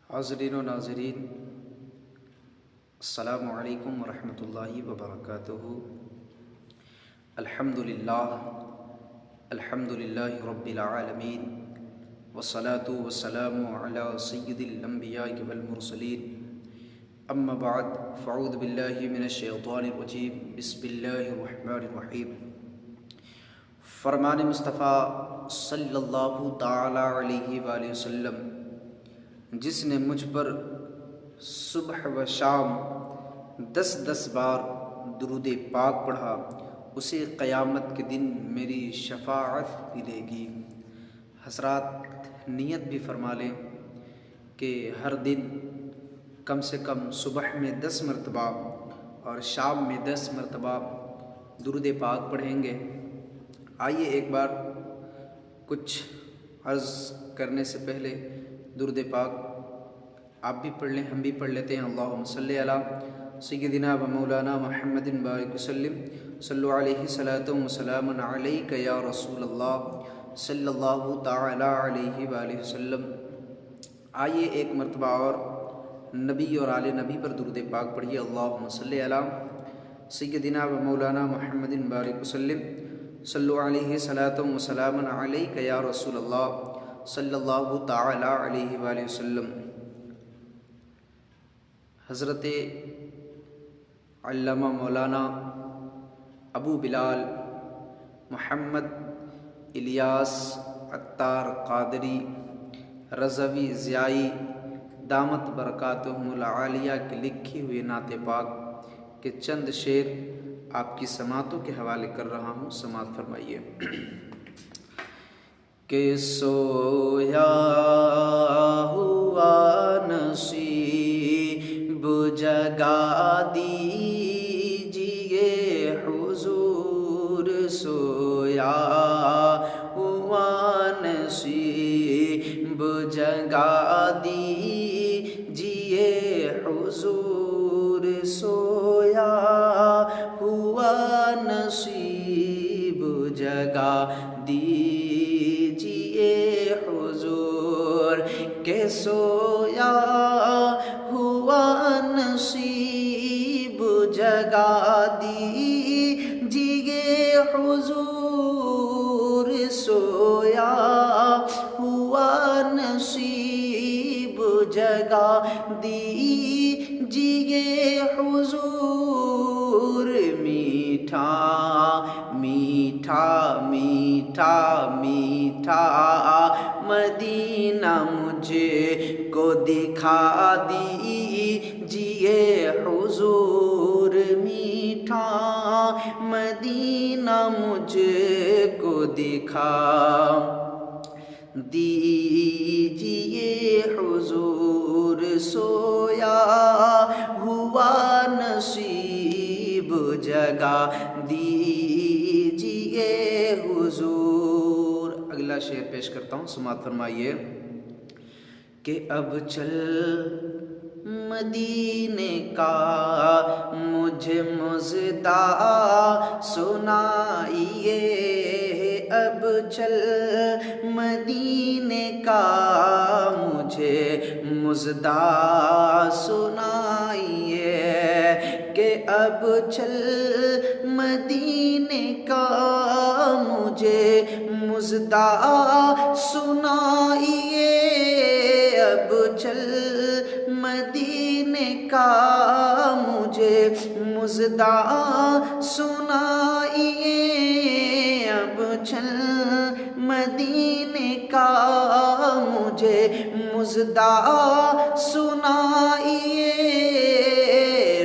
حاضرین و ناظرین، السلام علیکم ورحمۃ اللہ وبرکاتہ۔ الحمد للہ رب العالمین، والصلاة والسلام علی سید الانبیاء والمرسلین، اما بعد فاعوذ باللہ من الشیطان الرجیم، بسم اللہ الرحمن الرحیم۔ فرمان مصطفیٰ صلی اللہ تعالی علیہ وآلہ وسلم، جس نے مجھ پر صبح و شام 10 بار درود پاک پڑھا، اسے قیامت کے دن میری شفاعت ملے گی۔ حضرات نیت بھی فرما لیں کہ ہر دن کم سے کم صبح میں 10 مرتبہ اور شام میں 10 مرتبہ درود پاک پڑھیں گے۔ آئیے ایک بار کچھ عرض کرنے سے پہلے درود پاک آپ بھی پڑھ لیں، ہم بھی پڑھ لیتے ہیں۔ اللہم صلی علی سیدنا و مولانا محمد بارک وسلم، صلو علیہ صلاۃ و سلام علیک یا رسول اللہ صلی اللہ تعالی علیہ وآلہ وسلم۔ آئیے ایک مرتبہ اور نبی اور آل نبی پر درود پاک پڑھیے۔ اللہم صلی علی سیدنا و مولانا محمد بارک وسلم، صلو علیہ صلاۃ و سلام علیک یا رسول اللہ صلی اللہ تعالی علیہ وآلہ وسلم۔ حضرت علامہ مولانا ابو بلال محمد الیاس عطار قادری رضوی ضیائی دامت برکاتہم العالیہ کے لکھی ہوئے نعت پاک کے چند شعر آپ کی سماعتوں کے حوالے کر رہا ہوں، سماعت فرمائیے۔ کہ سویا ہوا نصیب جگا دیجئے حضور، سویا ہوا نصیب جگا دیجئے حضور، سویا ہوا نصیب جگا دیجئے حضور، کہ سویا ہوا نصیب جگا دیجئے حضور، سویا ہوا نصیب جگا دیجئے حضور، میٹھا میٹھا میٹھا میٹھا مدینہ مجھے کو دکھا دیجئے حضور، میٹھا مدینہ مجھے کو دکھا دیجئے حضور، سویا ہوا نصیب جگا دیجئے حضور۔ اگلا شعر پیش کرتا ہوں، سماعت فرمائیے۔ کہ اب چل مدینے کا مجھے مژدہ سنائیے، اب چل مدینے کا مجھے مژدہ سنائیے، کہ اب چل مدینے کا مجھے مژدہ سنائیے، اب چل مدینے کا مجھے مژدہ سنائیے، اب چل مدینے کا مجھے مژدہ سنائیے،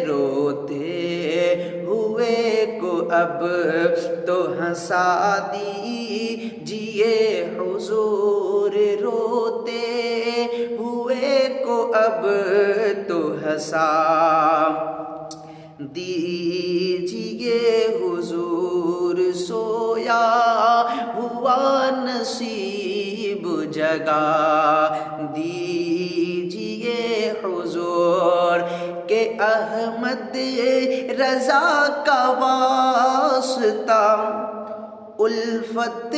روتے ہوئے کو اب تو ہنسا دیجئے حضور، روتے ہوئے کو اب تو ہنسا دیجئے حضور، سویا ہوا نصیب جگا دیجئے حضور، کہ احمد رضا کا واسطہ الفت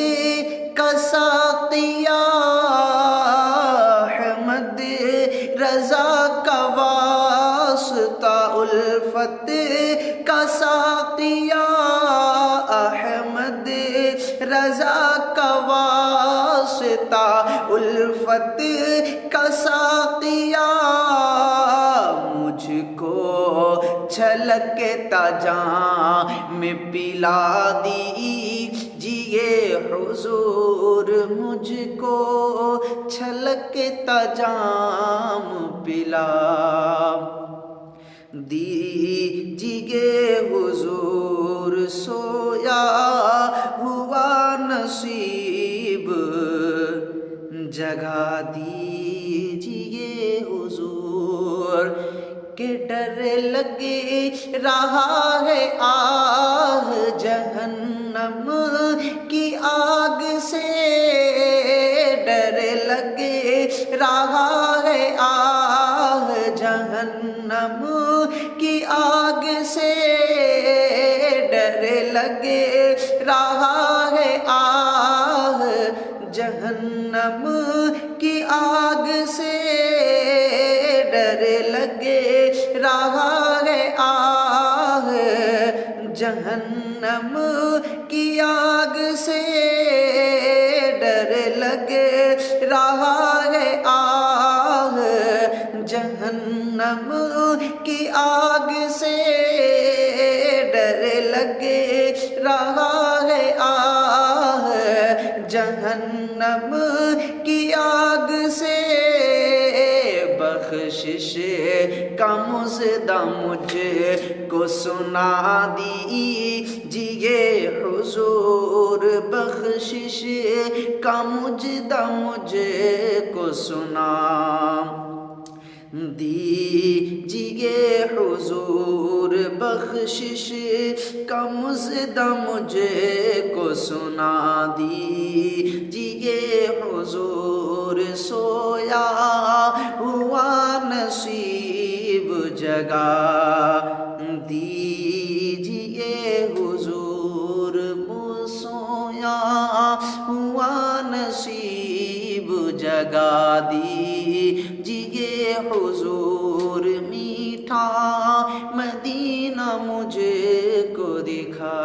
کا ساقیہ، احمد واسطہ الفت کا ساقیا، مجھ کو چھلکتا جام پلا دیجیے حضور، مجھ کو چھلکتا جام پلا دیجیے حضور، سویا ہوا نصیب جگا دیجیے حضور، کہ ڈر لگے رہا ہے آہ جہنم کی آگ سے، ڈر لگے رہا ہے آہ جہنم کی آگ سے، ڈر لگے رہا ہے آہ جہنم کی آگ سے، ڈر لگے رہا ہے آہ جہنم کی آگ سے، ڈر لگے رہا ہے آہ جہنم کی آگ سے، ڈر لگے رہا ہے آہ جہنم کی آگ سے، بخشش کا مژدہ مجھ کو سنا دیجیے حضور، بخشش کا مژدہ مجھ کو سنا دیجیے حضور، بخشش کا مژدہ مجھ کو سنا دیجیے حضور، سویا ہوا نصیب جگا دیجیے حضور، سویا ہوا نصیب جگا دیجیے حضور، میٹھا مدینہ مجھ کو دکھا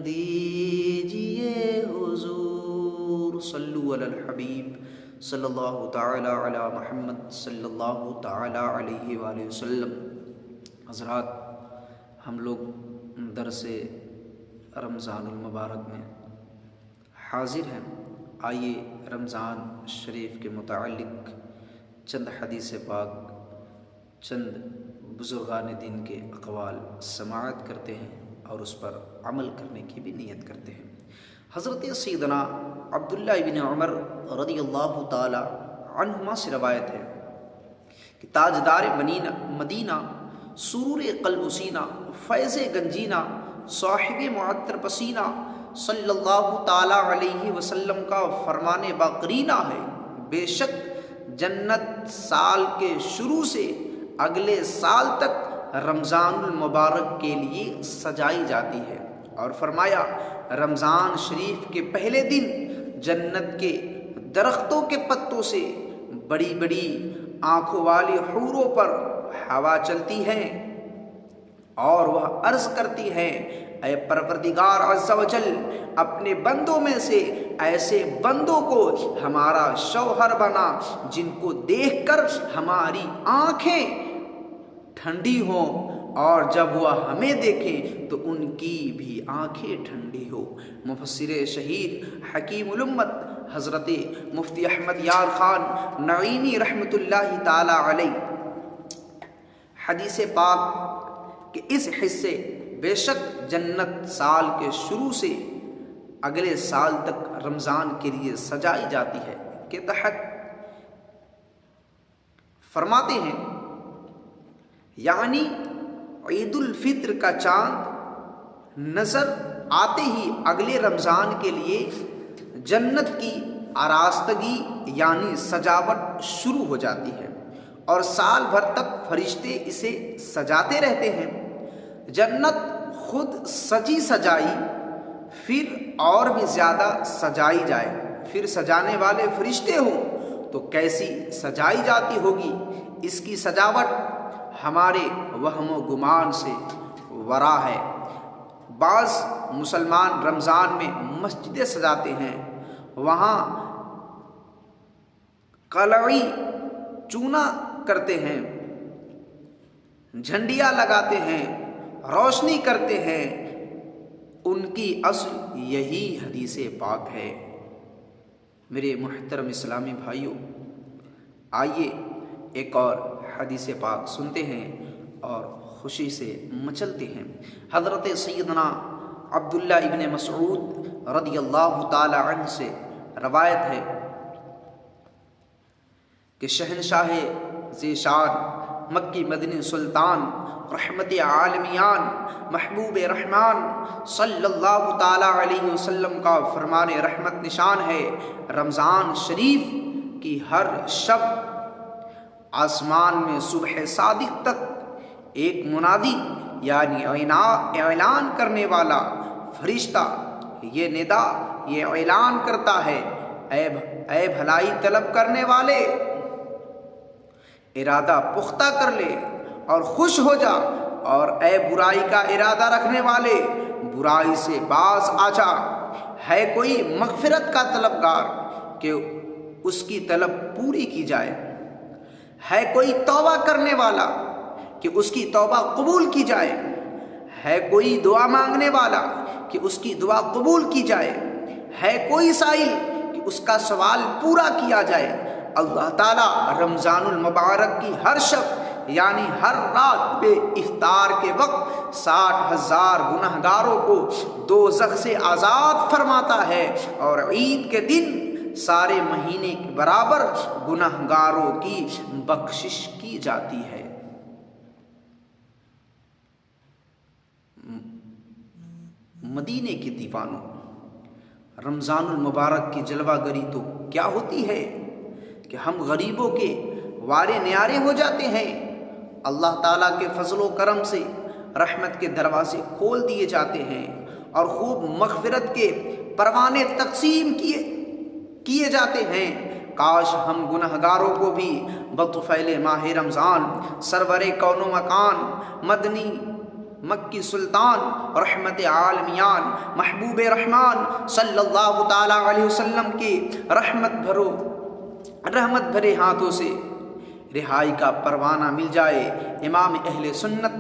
دیجیے حضور۔ صلو علی الحبیب صلی اللہ تعالی علی محمد صلی اللہ تعالی علیہ وآلہ وسلم۔ حضرات، ہم لوگ درس رمضان المبارک میں حاضر ہیں۔ آئیے رمضان شریف کے متعلق چند حدیث پاک، چند بزرگان دین کے اقوال سماعت کرتے ہیں اور اس پر عمل کرنے کی بھی نیت کرتے ہیں۔ حضرت سیدنا عبداللہ بن عمر رضی اللہ تعالی عنہما سے روایت ہے کہ تاجدار مدینہ، سرور قلب و سینہ، فیض گنجینہ، صاحب معطر پسینہ صلی اللہ تعالی علیہ وسلم کا فرمان باقرینہ ہے، بے شک جنت سال کے شروع سے اگلے سال تک رمضان المبارک کے لیے سجائی جاتی ہے، اور فرمایا رمضان شریف کے پہلے دن جنت کے درختوں کے پتوں سے بڑی بڑی آنکھوں والی حوروں پر ہوا چلتی ہے اور وہ عرض کرتی ہے، اے پروردگار عز و جل، اپنے بندوں میں سے ایسے بندوں کو ہمارا شوہر بنا جن کو دیکھ کر ہماری آنکھیں ٹھنڈی ہوں، اور جب وہ ہمیں دیکھیں تو ان کی بھی آنکھیں ٹھنڈی ہو۔ مفسر شہید حکیم الامت حضرت مفتی احمد یار خان نعیمی رحمۃ اللہ تعالی علیہ حدیث پاک کے اس حصے بے شک جنت سال کے شروع سے اگلے سال تک رمضان کے لیے سجائی جاتی ہے کے تحت فرماتے ہیں، یعنی عید الفطر کا چاند نظر آتے ہی اگلے رمضان کے لیے جنت کی آراستگی یعنی سجاوٹ شروع ہو جاتی ہے، اور سال بھر تک فرشتے اسے سجاتے رہتے ہیں۔ جنت خود سجی سجائی پھر اور بھی زیادہ سجائی جائے، پھر سجانے والے فرشتے ہوں تو کیسی سجائی جاتی ہوگی۔ اس کی سجاوٹ ہمارے وہم و گمان سے ورا ہے۔ بعض مسلمان رمضان میں مسجدیں سجاتے ہیں، وہاں قلعی چونا کرتے ہیں، جھنڈیاں لگاتے ہیں، روشنی کرتے ہیں، ان کی اصل یہی حدیث پاک ہے۔ میرے محترم اسلامی بھائیوں، آئیے ایک اور حدیث پاک سنتے ہیں اور خوشی سے مچلتے ہیں۔ حضرت سیدنا عبداللہ ابن مسعود رضی اللہ تعالی عنہ سے روایت ہے کہ شہنشاہ ذیشان مکی مدنی سلطان رحمت عالمیان محبوب رحمان صلی اللہ تعالی علیہ وسلم کا فرمان رحمت نشان ہے، رمضان شریف کی ہر شب آسمان میں صبح صادق تک ایک منادی یعنی اعلان کرنے والا فرشتہ یہ ندا یہ اعلان کرتا ہے، اے بھلائی طلب کرنے والے، ارادہ پختہ کر لے اور خوش ہو جا، اور اے برائی کا ارادہ رکھنے والے برائی سے باز آ جا۔ ہے کوئی مغفرت کا طلبگار کہ اس کی طلب پوری کی جائے، ہے کوئی توبہ کرنے والا کہ اس کی توبہ قبول کی جائے، ہے کوئی دعا مانگنے والا کہ اس کی دعا قبول کی جائے، ہے کوئی سائل کہ اس کا سوال پورا کیا جائے۔ اللہ تعالیٰ رمضان المبارک کی ہر شب یعنی ہر رات پہ افطار کے وقت 60,000 گنہگاروں کو دوزخ سے آزاد فرماتا ہے، اور عید کے دن سارے مہینے کے برابر گنہگاروں کی بخشش کی جاتی ہے۔ مدینے کے دیوانوں، رمضان المبارک کی جلوہ گری تو کیا ہوتی ہے کہ ہم غریبوں کے وارے نیارے ہو جاتے ہیں۔ اللہ تعالیٰ کے فضل و کرم سے رحمت کے دروازے کھول دیے جاتے ہیں اور خوب مغفرت کے پروانے تقسیم کیے جاتے ہیں۔ کاش ہم گنہگاروں کو بھی بطفیل ماہ رمضان سرور کون و مکان مدنی مکی سلطان رحمت عالمیان محبوب رحمان صلی اللہ تعالی علیہ وسلم کے رحمت بھرے ہاتھوں سے رہائی کا پروانہ مل جائے۔ امام اہل سنت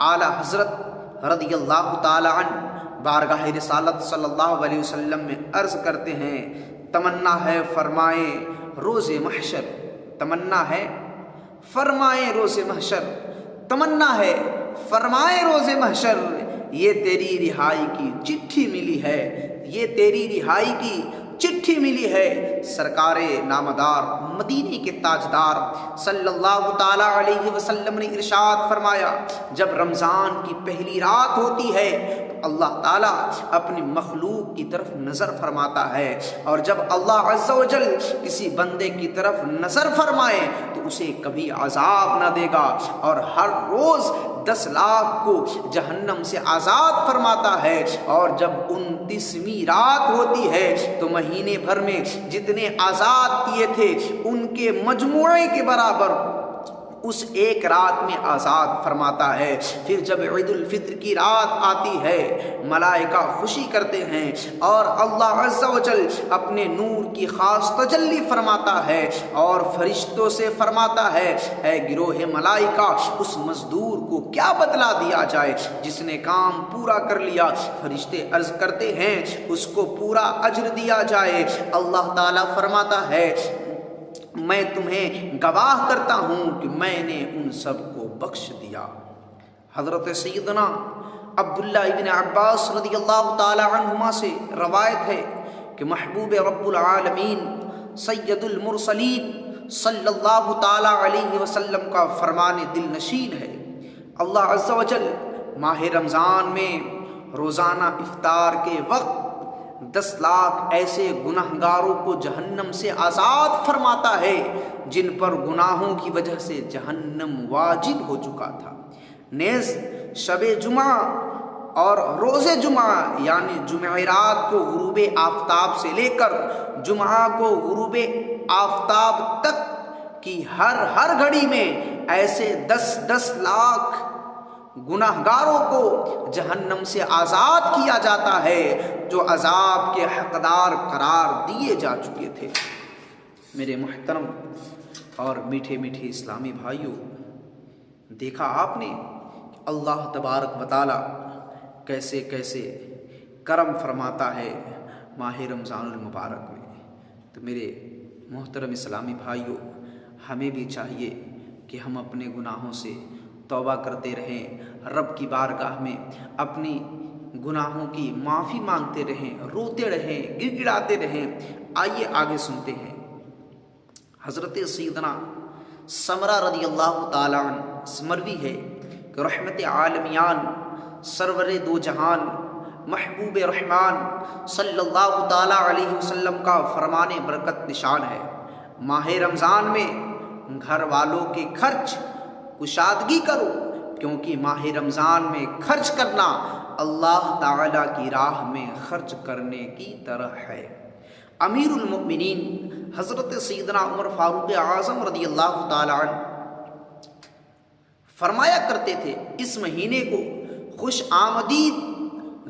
اعلیٰ حضرت رضی اللہ تعالی عنہ بارگاہ رسالت صلی اللہ علیہ وسلم میں عرض کرتے ہیں، تمنا ہے فرمائے روز محشر، تمنا ہے فرمائے روز محشر، تمنا ہے فرمائے روز محشر، یہ تیری رہائی کی چٹھی ملی ہے، یہ تیری رہائی کی چٹھی ملی ہے۔ سرکار نامدار مدینے کے تاجدار صلی اللہ تعالی علیہ وسلم نے ارشاد فرمایا، جب رمضان کی پہلی رات ہوتی ہے تو اللہ تعالیٰ اپنی مخلوق کی طرف نظر فرماتا ہے، اور جب اللہ عز و جل کسی بندے کی طرف نظر فرمائے تو اسے کبھی عذاب نہ دے گا، اور ہر روز 10 لاکھ کو جہنم سے آزاد فرماتا ہے، اور جب 29ویں رات ہوتی ہے تو مہینے بھر میں جتنے آزاد کیے تھے ان کے مجموعے کے برابر اس ایک رات میں آزاد فرماتا ہے۔ پھر جب عید الفطر کی رات آتی ہے ملائکہ خوشی کرتے ہیں اور اللہ عز و جل اپنے نور کی خاص تجلی فرماتا ہے اور فرشتوں سے فرماتا ہے، اے گروہ ملائکہ اس مزدور کو کیا بدلہ دیا جائے جس نے کام پورا کر لیا؟ فرشتے عرض کرتے ہیں اس کو پورا اجر دیا جائے۔ اللہ تعالیٰ فرماتا ہے میں تمہیں گواہ کرتا ہوں کہ میں نے ان سب کو بخش دیا۔ حضرت سیدنا عبداللہ ابن عباس رضی اللہ تعالی عنہما سے روایت ہے کہ محبوب رب العالمین سید المرسلین صلی اللہ تعالی علیہ وسلم کا فرمان دل نشین ہے، اللہ عز و جل ماہ رمضان میں روزانہ افطار کے وقت 10 لاکھ ایسے گناہگاروں کو جہنم سے آزاد فرماتا ہے جن پر گناہوں کی وجہ سے جہنم واجب ہو چکا تھا۔ نیز شب جمعہ اور روز جمعہ یعنی جمعرات کو غروب آفتاب سے لے کر جمعہ کو غروب آفتاب تک کی ہر گھڑی میں ایسے 10 لاکھ گناہگاروں کو جہنم سے آزاد کیا جاتا ہے جو عذاب کے حقدار قرار دیے جا چکے تھے۔ میرے محترم اور میٹھے میٹھے اسلامی بھائیوں، دیکھا آپ نے اللہ تبارک و تعالی کیسے کیسے کرم فرماتا ہے ماہ رمضان المبارک میں۔ تو میرے محترم اسلامی بھائیوں، ہمیں بھی چاہیے کہ ہم اپنے گناہوں سے توبہ کرتے رہیں، رب کی بارگاہ میں اپنی گناہوں کی معافی مانگتے رہیں، روتے رہیں، گڑ گڑاتے رہیں۔ آئیے آگے سنتے ہیں۔ حضرت سیدنا سمرہ رضی اللہ تعالیٰ عنہ مروی ہے کہ رحمت عالمیان سرور دو جہان محبوب رحمان صلی اللہ تعالیٰ علیہ وسلم کا فرمان برکت نشان ہے، ماہ رمضان میں گھر والوں کے خرچ کشادگی کرو، کیونکہ ماہ رمضان میں خرچ کرنا اللہ تعالیٰ کی راہ میں خرچ کرنے کی طرح ہے۔ امیر المؤمنین حضرت سیدنا عمر فاروق اعظم رضی اللہ تعالیٰ عنہ فرمایا کرتے تھے، اس مہینے کو خوش آمدید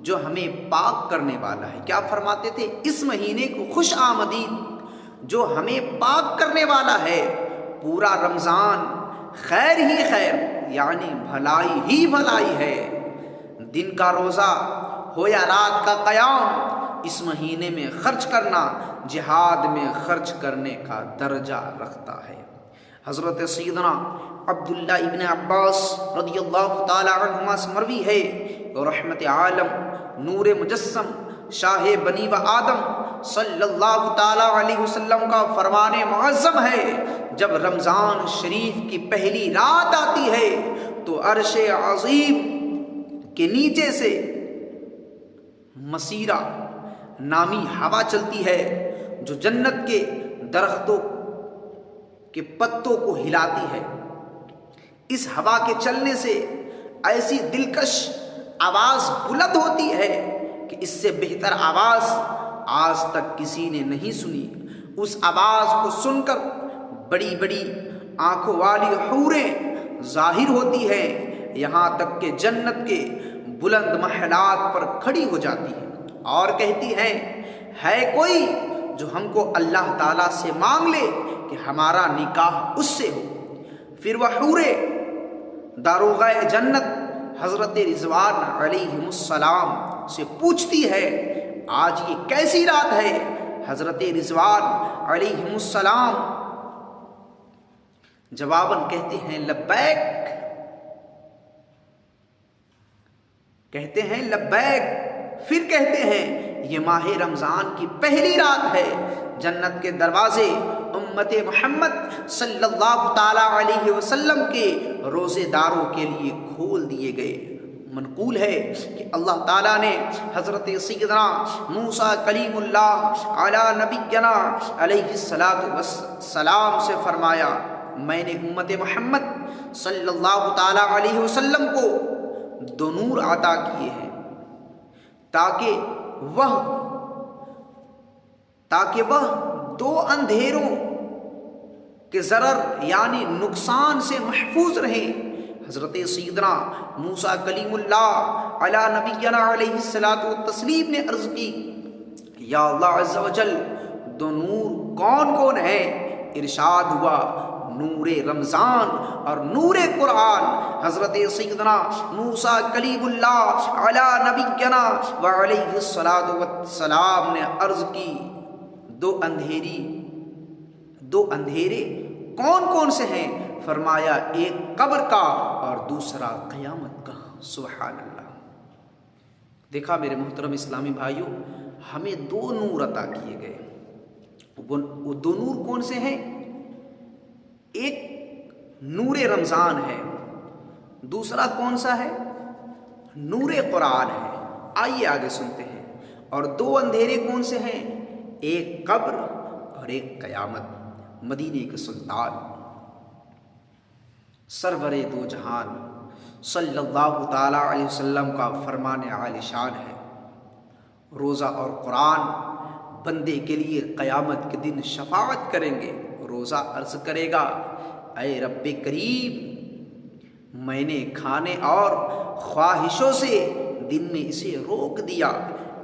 جو ہمیں پاک کرنے والا ہے۔ کیا فرماتے تھے؟ اس مہینے کو خوش آمدید جو ہمیں پاک کرنے والا ہے۔ پورا رمضان خیر ہی خیر، یعنی بھلائی ہی بھلائی ہے۔ دن کا روزہ ہو یا رات کا قیام، اس مہینے میں خرچ کرنا جہاد میں خرچ کرنے کا درجہ رکھتا ہے۔ حضرت سیدنا عبداللہ ابن عباس رضی اللہ تعالی عنہما سے مروی ہے، رحمت عالم نور مجسم شاہ بنی و آدم صلی اللہ تعالی علیہ وسلم کا فرمان معظم ہے، جب رمضان شریف کی پہلی رات آتی ہے تو عرش عظیم کے نیچے سے مسیرہ نامی ہوا چلتی ہے جو جنت کے درختوں کے پتوں کو ہلاتی ہے۔ اس ہوا کے چلنے سے ایسی دلکش آواز بلند ہوتی ہے کہ اس سے بہتر آواز آج تک کسی نے نہیں سنی۔ اس آواز کو سن کر بڑی بڑی آنکھوں والی حوریں ظاہر ہوتی ہیں، یہاں تک کہ جنت کے بلند محلات پر کھڑی ہو جاتی ہیں اور کہتی ہیں، ہے کوئی جو ہم کو اللہ تعالیٰ سے مانگ لے کہ ہمارا نکاح اس سے ہو۔ پھر وہ حوریں داروغہ جنت حضرت رضوان علیہ السلام سے پوچھتی ہے، آج یہ کیسی رات ہے؟ حضرت رضوان علیہ السلام جواباً کہتے ہیں لبیک، کہتے ہیں لبیک۔ پھر کہتے ہیں یہ ماہ رمضان کی پہلی رات ہے، جنت کے دروازے امت محمد صلی اللہ تعالی علیہ وسلم کے روزے داروں کے لیے کھول دیے گئے۔ منقول ہے کہ اللہ تعالیٰ نے حضرت سیدنا موسیٰ کلیم اللہ علی نبینا علیہ السلام سے فرمایا، میں نے امت محمد صلی اللہ تعالی علیہ وسلم کو دو نور عطا کیے ہیں تاکہ وہ دو اندھیروں کے ضرر یعنی نقصان سے محفوظ رہیں۔ حضرت سیدنا موسیٰ کلیم اللہ علی نبینا علیہ السلام نے عرض کی، یا اللہ عز و جل دو نور کون کون ہیں؟ ارشاد ہوا، نور رمضان اور نور قرآن۔ حضرت سیدنا موسیٰ کلیم اللہ علی نبینا وعلیہ السلام نے عرض کی، دو اندھیرے کون کون سے ہیں؟ فرمایا ایک قبر کا اور دوسرا قیامت کا۔ سبحان اللہ۔ دیکھا میرے محترم اسلامی بھائیوں، ہمیں دو نور عطا کیے گئے۔ وہ دو نور کون سے ہیں؟ ایک نور رمضان ہے، دوسرا کون سا ہے؟ نور قرآن ہے۔ آئیے آگے سنتے ہیں۔ اور دو اندھیرے کون سے ہیں؟ ایک قبر اور ایک قیامت۔ مدینے کے سلطان سرور دو جہان صلی اللہ تعالی علیہ وسلم کا فرمان عالی شان ہے، روزہ اور قرآن بندے کے لیے قیامت کے دن شفاعت کریں گے۔ روزہ عرض کرے گا، اے رب کریم میں نے کھانے اور خواہشوں سے دن میں اسے روک دیا،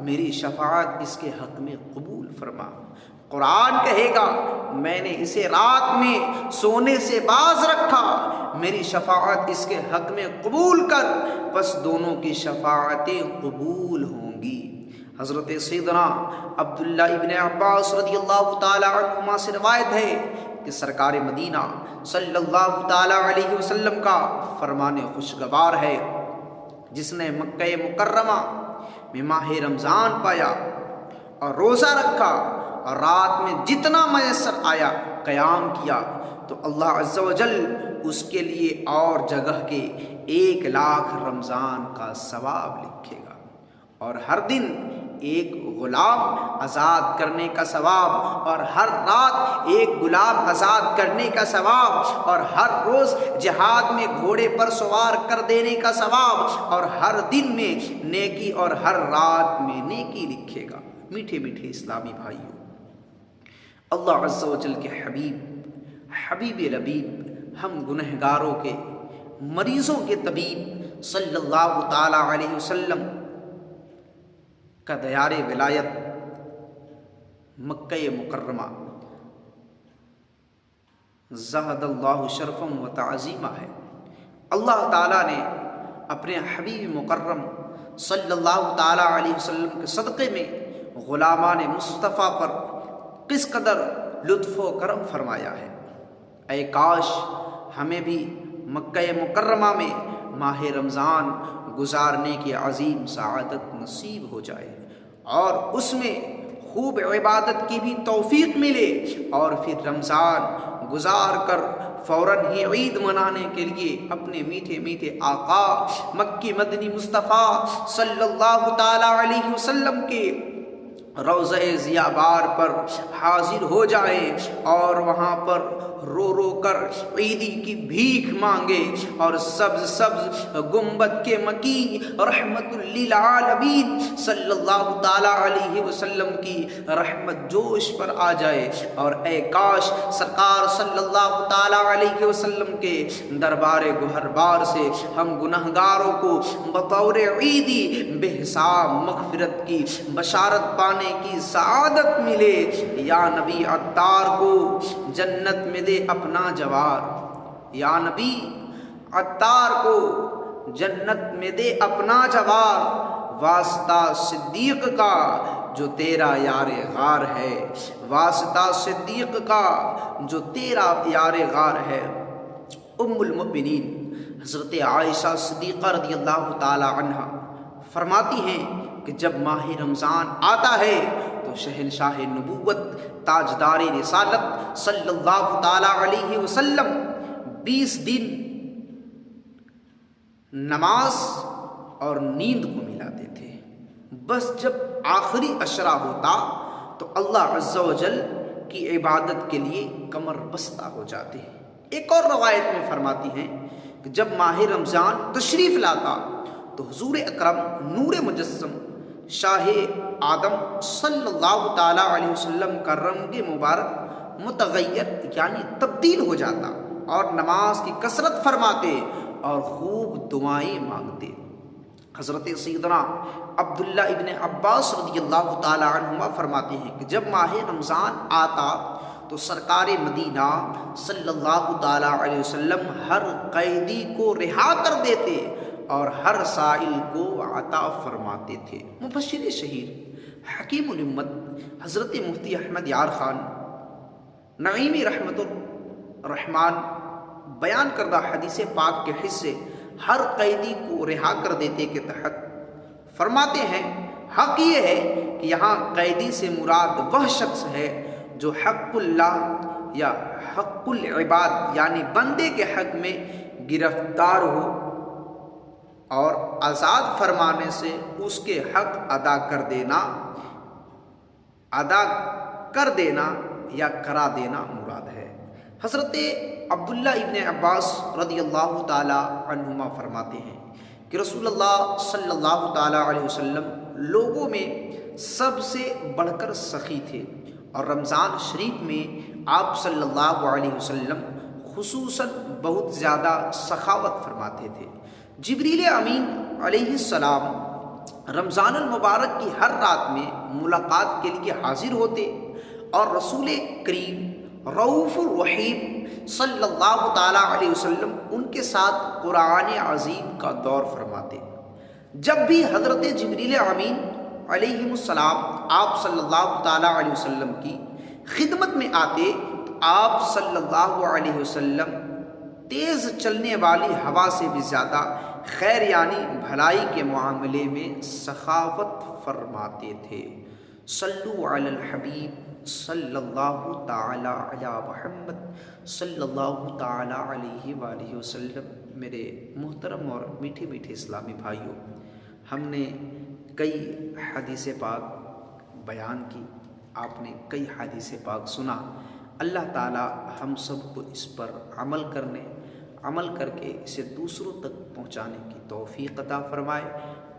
میری شفاعت اس کے حق میں قبول فرما۔ قرآن کہے گا میں نے اسے رات میں سونے سے باز رکھا، میری شفاعت اس کے حق میں قبول کر، پس دونوں کی شفاعتیں قبول ہوں گی۔ حضرت سیدنا عبداللہ ابن عباس رضی اللہ تعالی عنہما سے روایت ہے کہ سرکار مدینہ صلی اللہ تعالی علیہ وسلم کا فرمان خوشگوار ہے، جس نے مکہ مکرمہ میں ماہ رمضان پایا اور روزہ رکھا اور رات میں جتنا میسر آیا قیام کیا، تو اللہ عز و جل اس کے لیے اور جگہ کے 1,00,000 رمضان کا ثواب لکھے گا، اور ہر دن ایک غلام آزاد کرنے کا ثواب، اور ہر رات ایک غلام آزاد کرنے کا ثواب، اور ہر روز جہاد میں گھوڑے پر سوار کر دینے کا ثواب، اور ہر دن میں نیکی اور ہر رات میں نیکی لکھے گا۔ میٹھے میٹھے اسلامی بھائیوں، اللہ عز و جل کے حبیب لبیب، ہم گنہگاروں کے، مریضوں کے طبیب صلی اللہ تعالی علیہ وسلم کا دیار ولایت مکہ مکرمہ زہد اللہ شرفم و تعظیمہ ہے۔ اللہ تعالیٰ نے اپنے حبیب مکرم صلی اللہ تعالیٰ علیہ وسلم کے صدقے میں غلامان مصطفیٰ پر کس قدر لطف و کرم فرمایا ہے۔ اے کاش ہمیں بھی مکہ مکرمہ میں ماہ رمضان گزارنے کی عظیم سعادت نصیب ہو جائے، اور اس میں خوب عبادت کی بھی توفیق ملے، اور پھر رمضان گزار کر فوراً ہی عید منانے کے لیے اپنے میٹھے میٹھے آقا مکی مدنی مصطفیٰ صلی اللہ تعالی علیہ وسلم کے روضہ ضیابار پر حاضر ہو جائے، اور وہاں پر رو رو کر عیدی کی بھیک مانگے، اور سبز سبز گنبد کے مکی رحمت للعالمین صلی اللہ تعالی علیہ وسلم کی رحمت جوش پر آ جائے۔ اور اے کاش سرکار صلی اللہ تعالی علیہ وسلم کے دربار گہربار سے ہم گنہگاروں کو بطور عیدی بے حساب مغفرت کی بشارت پانے کی سعادت ملے۔ یا نبی عطار کو جنت میں دے اپنا جوار، یا نبی عطار کو جنت میں دے اپنا جوار، واسطہ صدیق کا جو تیرا یار غار ہے، واسطہ صدیق کا جو تیرا یار غار ہے۔ ام المؤمنین حضرت عائشہ صدیقہ رضی اللہ تعالی عنہا فرماتی ہیں کہ جب ماہ رمضان آتا ہے تو شہنشاہ نبوت تاجدار رسالت صلی اللہ تعالی علیہ وسلم 20 دن نماز اور نیند کو ملاتے تھے، بس جب آخری عشرہ ہوتا تو اللہ عز و جل کی عبادت کے لیے کمر بستہ ہو جاتے ہیں۔ ایک اور روایت میں فرماتی ہیں کہ جب ماہ رمضان تشریف لاتا تو حضور اکرم نور مجسم شاہ آدم صلی اللہ تعالی علیہ وسلم کا رنگ مبارک متغیر یعنی تبدیل ہو جاتا، اور نماز کی کثرت فرماتے اور خوب دعائیں مانگتے۔ حضرت سیدنا عبداللہ ابن عباس رضی اللہ تعالی عنہما فرماتے ہیں کہ جب ماہ رمضان آتا تو سرکار مدینہ صلی اللہ تعالی علیہ وسلم ہر قیدی کو رہا کر دیتے اور ہر سائل کو عطا فرماتے تھے۔ مبشر شہیر حکیم الامت حضرت مفتی احمد یار خان نعیمی رحمت الرحمان بیان کردہ حدیث پاک کے حصے ہر قیدی کو رہا کر دیتے کے تحت فرماتے ہیں، حق یہ ہے کہ یہاں قیدی سے مراد وہ شخص ہے جو حق اللہ یا حق العباد یعنی بندے کے حق میں گرفتار ہو اور آزاد فرمانے سے اس کے حق ادا کر دینا یا کرا دینا مراد ہے۔ حضرت عبداللہ ابن عباس رضی اللہ تعالی عنہما فرماتے ہیں کہ رسول اللہ صلی اللہ تعالی علیہ وسلم لوگوں میں سب سے بڑھ کر سخی تھے، اور رمضان شریف میں آپ صلی اللہ علیہ وسلم خصوصاً بہت زیادہ سخاوت فرماتے تھے۔ جبریل امین علیہ السلام رمضان المبارک کی ہر رات میں ملاقات کے لیے حاضر ہوتے اور رسول کریم رؤوف الرحیم صلی اللہ تعالیٰ علیہ وسلم ان کے ساتھ قرآن عظیم کا دور فرماتے۔ جب بھی حضرت جبریل امین علیہ السلام آپ صلی اللہ تعالیٰ علیہ وسلم کی خدمت میں آتے تو آپ صلی اللہ علیہ وسلم تیز چلنے والی ہوا سے بھی زیادہ خیر یعنی بھلائی کے معاملے میں سخاوت فرماتے تھے۔ صلو علی الحبیب صلی اللہ تعالی علی محمد صلی اللہ تعالی علیہ وآلہ وسلم۔ میرے محترم اور میٹھے میٹھے اسلامی بھائیوں، ہم نے کئی حدیث پاک بیان کی، آپ نے کئی حدیث پاک سنا۔ اللہ تعالی ہم سب کو اس پر عمل کر کے اسے دوسروں تک پہنچانے کی توفیق عطا فرمائے۔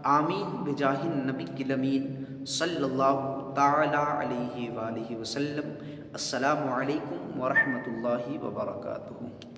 آمین بجاہ النبی الامین صلی اللہ تعالی علیہ وآلہ وسلم۔ السلام علیکم ورحمۃ اللہ وبرکاتہ۔